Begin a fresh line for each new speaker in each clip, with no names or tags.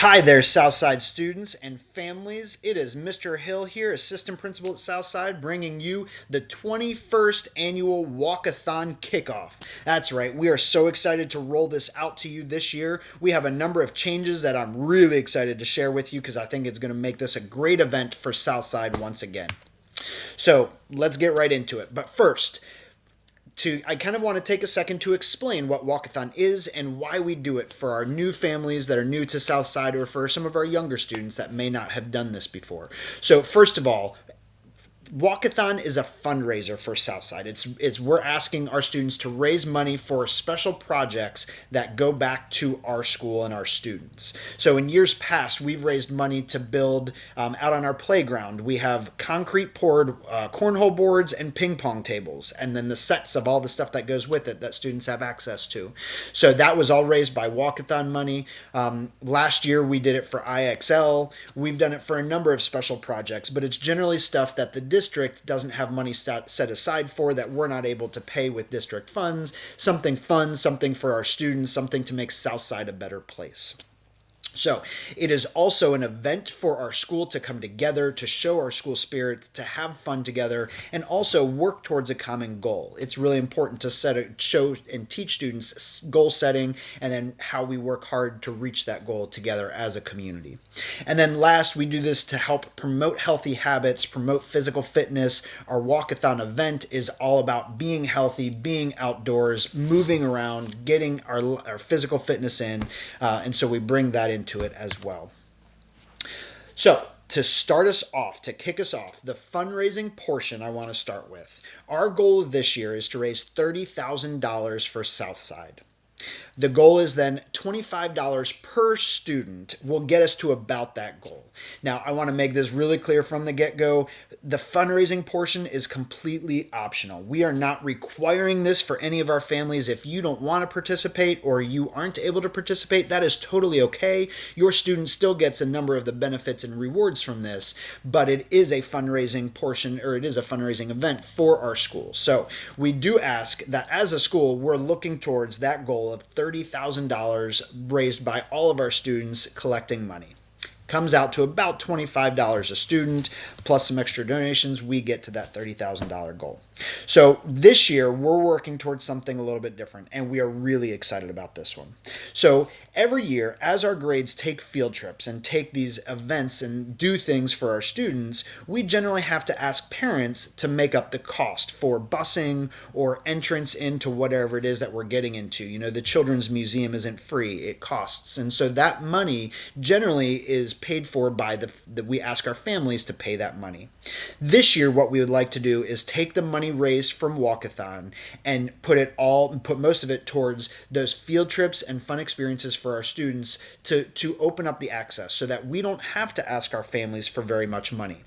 Hi there, Southside students and families. It is Mr. Hill here, Assistant Principal at Southside, bringing you the 21st Annual Walk-a-thon Kickoff. That's right, we are so excited to roll this out to you this year. We have a number of changes that I'm really excited to share with you because I think it's going to make this a great event for Southside once again. So let's get right into it. But first, I kind of want to take a second to explain what Walk-a-thon is and why we do it for our new families that are new to Southside or for some of our younger students that may not have done this before. So first of all, Walk-a-thon is a fundraiser for Southside. We're asking our students to raise money for special projects that go back to our school and our students. So in years past, we've raised money to build out on our playground. We have concrete poured cornhole boards and ping pong tables, and then the sets of all the stuff that goes with it that students have access to. So that was all raised by Walk-a-thon money. Last year, we did it for IXL. We've done it for a number of special projects, but it's generally stuff that the district doesn't have money set aside for that we're not able to pay with district funds. Something fun, something for our students, something to make Southside a better place. So it is also an event for our school to come together, to show our school spirit, to have fun together, and also work towards a common goal. It's really important to show and teach students goal setting and then how we work hard to reach that goal together as a community. And then last, we do this to help promote healthy habits, promote physical fitness. Our Walk-a-thon event is all about being healthy, being outdoors, moving around, getting our physical fitness in, and so we bring that into it as well. So to start us off, to kick us off, the fundraising portion I want to start with. Our goal this year is to raise $30,000 for Southside. The goal is then $25 per student will get us to about that goal. Now, I want to make this really clear from the get-go. The fundraising portion is completely optional. We are not requiring this for any of our families. If you don't want to participate or you aren't able to participate, that is totally okay. Your student still gets a number of the benefits and rewards from this, but it is a fundraising portion, or it is a fundraising event for our school. So we do ask that as a school, we're looking towards that goal of $30,000 raised by all of our students collecting money. Comes out to about $25 a student, plus some extra donations, we get to that $30,000 goal. So this year, we're working towards something a little bit different, and we are really excited about this one. So every year, as our grades take field trips and take these events and do things for our students, we generally have to ask parents to make up the cost for busing or entrance into whatever it is that we're getting into. You know, the Children's Museum isn't free, it costs. And so that money generally is paid for by we ask our families to pay that money. This year, what we would like to do is take the money raised from Walk-a-thon and put most of it towards those field trips and fun experiences for our students to open up the access so that we don't have to ask our families for very much money.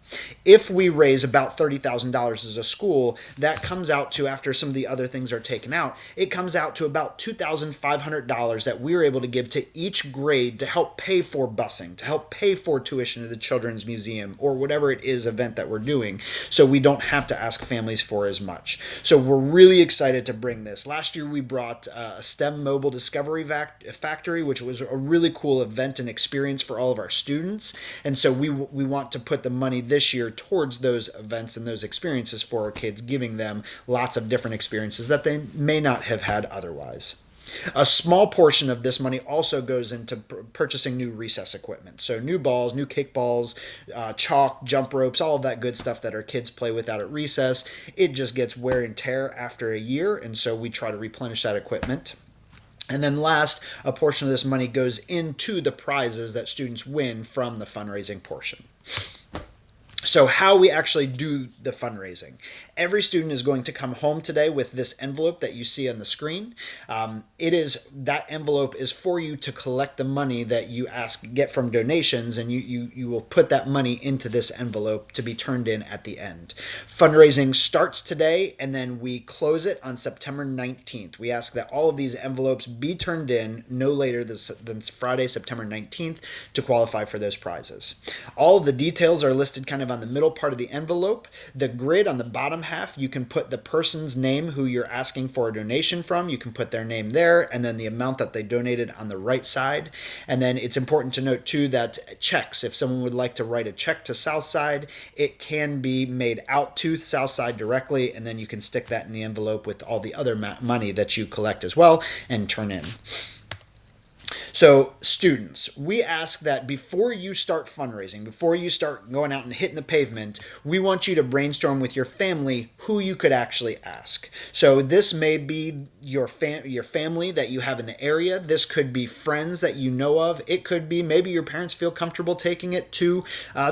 If we raise about $30,000 as a school, that comes out to, after some of the other things are taken out, it comes out to about $2,500 that we're able to give to each grade to help pay for busing, to help pay for tuition to the Children's Museum or whatever it is event that we're doing, so we don't have to ask families for as much. So we're really excited to bring this. Last year we brought a STEM Mobile Discovery Factory, which was a really cool event and experience for all of our students. And so we want to put the money this year towards those events and those experiences for our kids, giving them lots of different experiences that they may not have had otherwise. A small portion of this money also goes into purchasing new recess equipment. So new balls, new kickballs, chalk, jump ropes, all of that good stuff that our kids play with out at recess. It just gets wear and tear after a year, and so we try to replenish that equipment. And then last, a portion of this money goes into the prizes that students win from the fundraising portion. So how we actually do the fundraising. Every student is going to come home today with this envelope that you see on the screen. That envelope is for you to collect the money that you get from donations, and you will put that money into this envelope to be turned in at the end. Fundraising starts today, and then we close it on September 19th. We ask that all of these envelopes be turned in no later than Friday, September 19th to qualify for those prizes. All of the details are listed kind of on the the middle part of the envelope. The grid on the bottom half, you can put the person's name who you're asking for a donation from. You can put their name there, and then the amount that they donated on the right side. And then it's important to note too that checks, if someone would like to write a check to Southside, it can be made out to Southside directly, and then you can stick that in the envelope with all the other money that you collect as well and turn in. So students, we ask that before you start fundraising, before you start going out and hitting the pavement, we want you to brainstorm with your family who you could actually ask. So this may be your family that you have in the area. This could be friends that you know of. It could be maybe your parents feel comfortable taking it to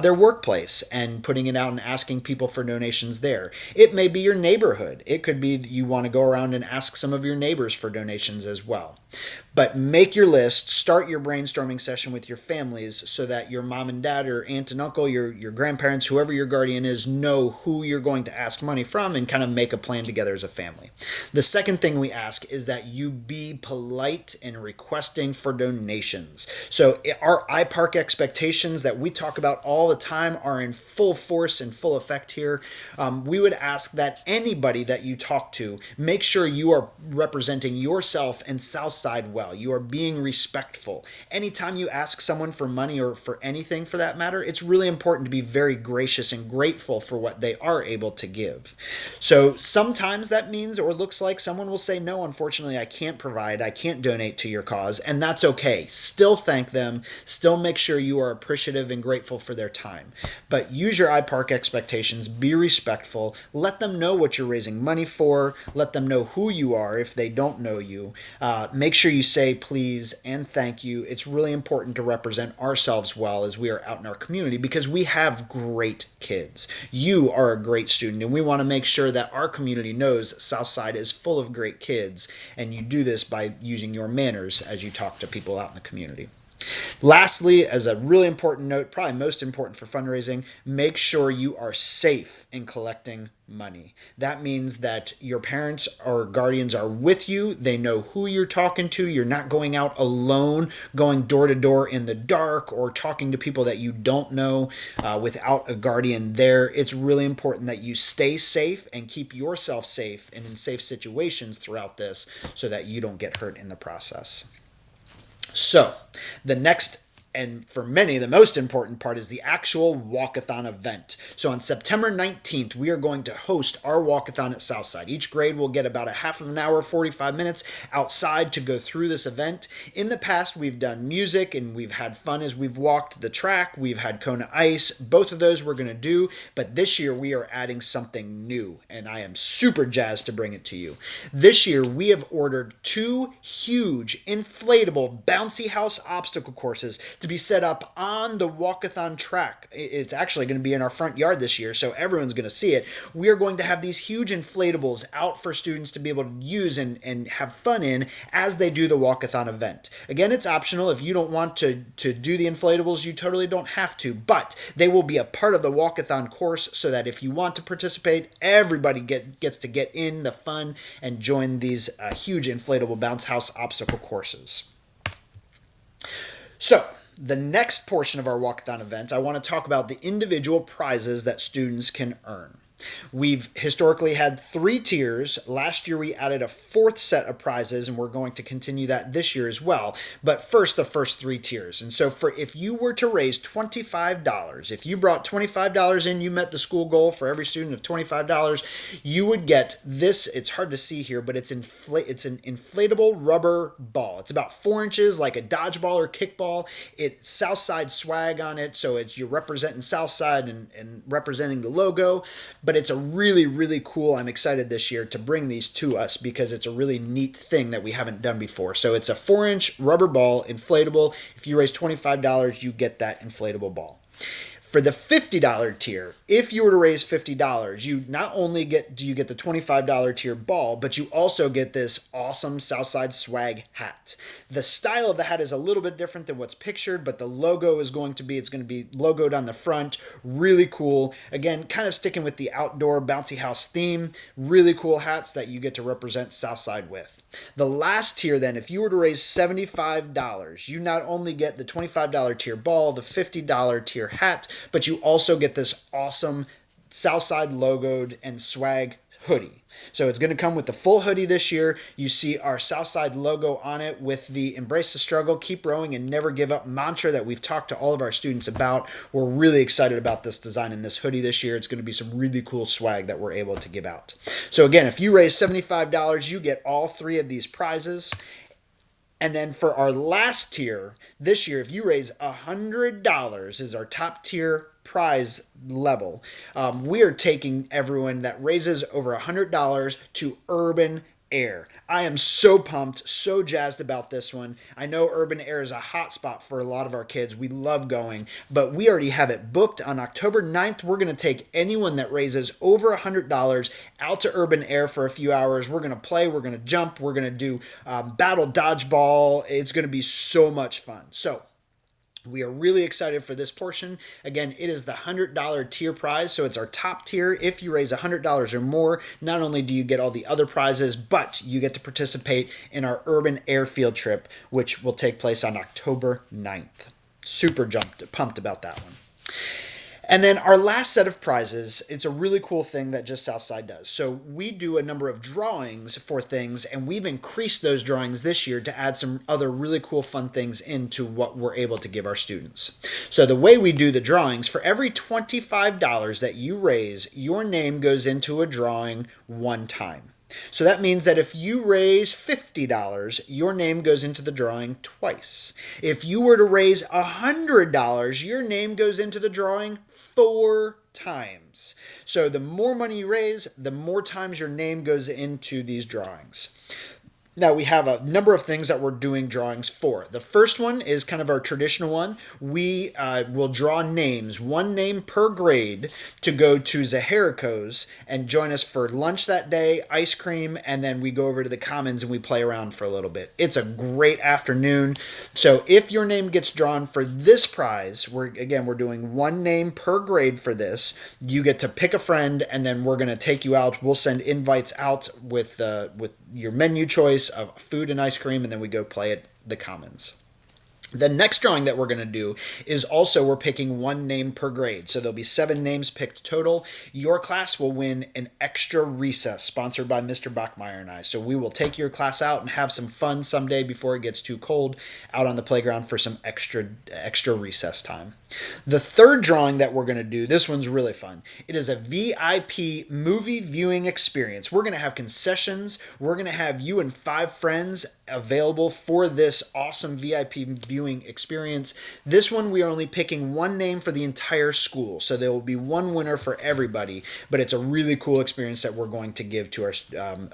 their workplace and putting it out and asking people for donations there. It may be your neighborhood. It could be that you want to go around and ask some of your neighbors for donations as well. But make your list, start your brainstorming session with your families so that your mom and dad or aunt and uncle, your grandparents, whoever your guardian is, know who you're going to ask money from and kind of make a plan together as a family. The second thing we ask is that you be polite in requesting for donations. So our iPark expectations that we talk about all the time are in full force and full effect here. We would ask that anybody that you talk to, make sure you are representing yourself and Southside well. You are being respectful. Anytime you ask someone for money or for anything for that matter, it's really important to be very gracious and grateful for what they are able to give. So sometimes that means or looks like someone will say, no, unfortunately, I can't provide, I can't donate to your cause, and that's okay. Still thank them, still make sure you are appreciative and grateful for their time. But use your iPark expectations, be respectful, let them know what you're raising money for, let them know who you are if they don't know you. Make sure you say please and thank you. It's really important to represent ourselves well as we are out in our community because we have great kids. You are a great student, and we want to make sure that our community knows Southside is full of great kids, and you do this by using your manners as you talk to people out in the community. Lastly, as a really important note, probably most important for fundraising, make sure you are safe in collecting money. That means that your parents or guardians are with you. They know who you're talking to. You're not going out alone, going door to door in the dark or talking to people that you don't know without a guardian there. It's really important that you stay safe and keep yourself safe and in safe situations throughout this so that you don't get hurt in the process. So the next, and for many, the most important part is the actual walk-a-thon event. So on September 19th, we are going to host our walk-a-thon at Southside. Each grade will get about a half of an hour, 45 minutes outside to go through this event. In the past, we've done music and we've had fun as we've walked the track. We've had Kona Ice. Both of those we're going to do, but this year we are adding something new, and I am super jazzed to bring it to you. This year, we have ordered 2 huge inflatable bouncy house obstacle courses to be set up on the walk-a-thon track. It's actually going to be in our front yard this year, so everyone's going to see it. We are going to have these huge inflatables out for students to be able to use and have fun in as they do the walk-a-thon event. Again, it's optional. If you don't want to do the inflatables, you totally don't have to, but they will be a part of the walk-a-thon course so that if you want to participate, everybody gets to get in the fun and join these huge inflatable bounce house obstacle courses. So, the next portion of our walk-a-thon event, I want to talk about the individual prizes that students can earn. We've historically had 3 tiers. Last year we added a 4th set of prizes, and we're going to continue that this year as well. But first, the first 3 tiers. And so if you were to raise $25, if you brought $25 in, you met the school goal for every student of $25, you would get this. It's hard to see here, but it's an inflatable rubber ball. It's about 4 inches, like a dodgeball or kickball. It's Southside swag on it, so you're representing Southside and representing the logo. But it's a really, really cool, I'm excited this year to bring these to us because it's a really neat thing that we haven't done before. So it's a 4-inch rubber ball, inflatable. If you raise $25, you get that inflatable ball. For the $50 tier, if you were to raise $50, you not only get the $25 tier ball, but you also get this awesome Southside swag hat. The style of the hat is a little bit different than what's pictured, but the logo is going to be logoed on the front. Really cool. Again, kind of sticking with the outdoor bouncy house theme. Really cool hats that you get to represent Southside with. The last tier then, if you were to raise $75, you not only get the $25 tier ball, the $50 tier hat, but you also get this awesome Southside logoed and swag hoodie. So it's going to come with the full hoodie this year. You see our Southside logo on it with the embrace the struggle, keep rowing, and never give up mantra that we've talked to all of our students about. We're really excited about this design in this hoodie this year. It's going to be some really cool swag that we're able to give out. So again, if you raise $75, you get all three of these prizes. And then for our last tier this year, if you raise $100 is our top tier prize level. We are taking everyone that raises over $100 to Urban Air. I am so pumped, so jazzed about this one. I know Urban Air is a hot spot for a lot of our kids. We love going, but we already have it booked. On October 9th, we're going to take anyone that raises over $100 out to Urban Air for a few hours. We're going to play, we're going to jump, we're going to do battle dodgeball. It's going to be so much fun. So we are really excited for this portion. Again, it is the $100 tier prize, so it's our top tier. If you raise $100 or more, not only do you get all the other prizes, but you get to participate in our Urban Air field trip, which will take place on October 9th. Super pumped about that one. And then our last set of prizes, it's a really cool thing that just Southside does. So we do a number of drawings for things, and we've increased those drawings this year to add some other really cool fun things into what we're able to give our students. So the way we do the drawings, for every $25 that you raise, your name goes into a drawing one time. So that means that if you raise $50, your name goes into the drawing twice. If you were to raise $100, your name goes into the drawing 4 times. So the more money you raise, the more times your name goes into these drawings. Now, we have a number of things that we're doing drawings for. The first one is kind of our traditional one. We will draw names, one name per grade, to go to Zaharico's and join us for lunch that day, ice cream, and then we go over to the Commons and we play around for a little bit. It's a great afternoon. So if your name gets drawn for this prize, we're doing one name per grade for this. You get to pick a friend, and then we're going to take you out. We'll send invites out with your menu choice of food and ice cream, and then we go play at the Commons. The next drawing that we're going to do is also we're picking one name per grade. So there'll be 7 names picked total. Your class will win an extra recess sponsored by Mr. Bachmeyer and I. So we will take your class out and have some fun someday before it gets too cold out on the playground for some extra recess time. The third drawing that we're going to do, this one's really fun. It is a VIP movie viewing experience. We're going to have concessions. We're going to have you and 5 friends available for this awesome VIP viewing experience. This one, we are only picking one name for the entire school. So there will be one winner for everybody, but it's a really cool experience that we're going to give to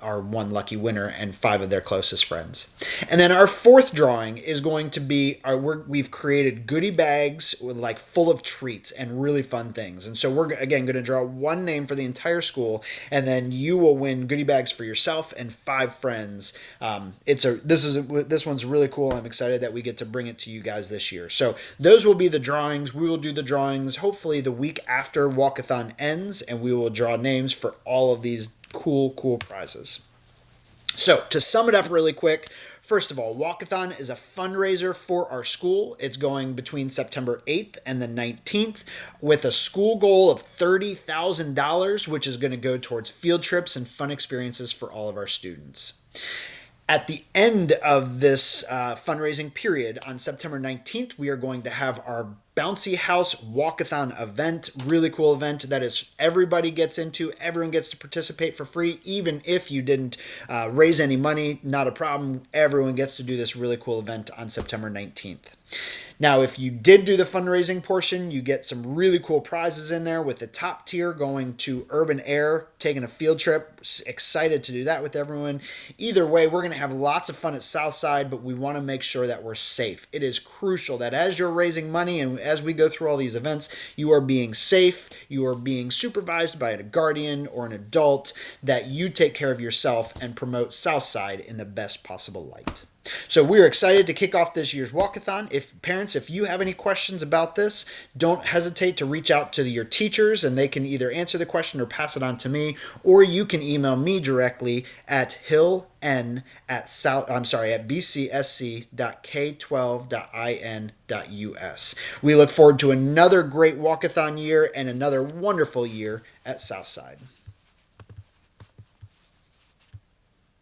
our one lucky winner and 5 of their closest friends. And then our fourth drawing is going to be we've created goodie bags with full of treats and really fun things. And so we're again going to draw one name for the entire school, and then you will win goodie bags for yourself and 5 friends. This one's really cool. I'm excited that we get to bring it to you guys this year. So those will be the drawings. We will do the drawings hopefully the week after Walk-a-thon ends, and we will draw names for all of these cool prizes. So to sum it up really quick, first of all, Walk-a-thon is a fundraiser for our school. It's going between September 8th and the 19th with a school goal of $30,000, which is going to go towards field trips and fun experiences for all of our students. At the end of this fundraising period on September 19th, we are going to have our Bouncy House Walk-a-thon event, really cool event that is everybody gets into, everyone gets to participate for free, even if you didn't raise any money, not a problem. Everyone gets to do this really cool event on September 19th. Now, if you did do the fundraising portion, you get some really cool prizes in there with the top tier going to Urban Air, taking a field trip. Excited to do that with everyone. Either way, we're going to have lots of fun at Southside, but we want to make sure that we're safe. It is crucial that as you're raising money and as we go through all these events, you are being safe, you are being supervised by a guardian or an adult, that you take care of yourself and promote Southside in the best possible light. So we're excited to kick off this year's walkathon. If parents, if you have any questions about this, don't hesitate to reach out to your teachers and they can either answer the question or pass it on to me, or you can email me directly at bcsc.k12.in.us. We look forward to another great walkathon year and another wonderful year at Southside.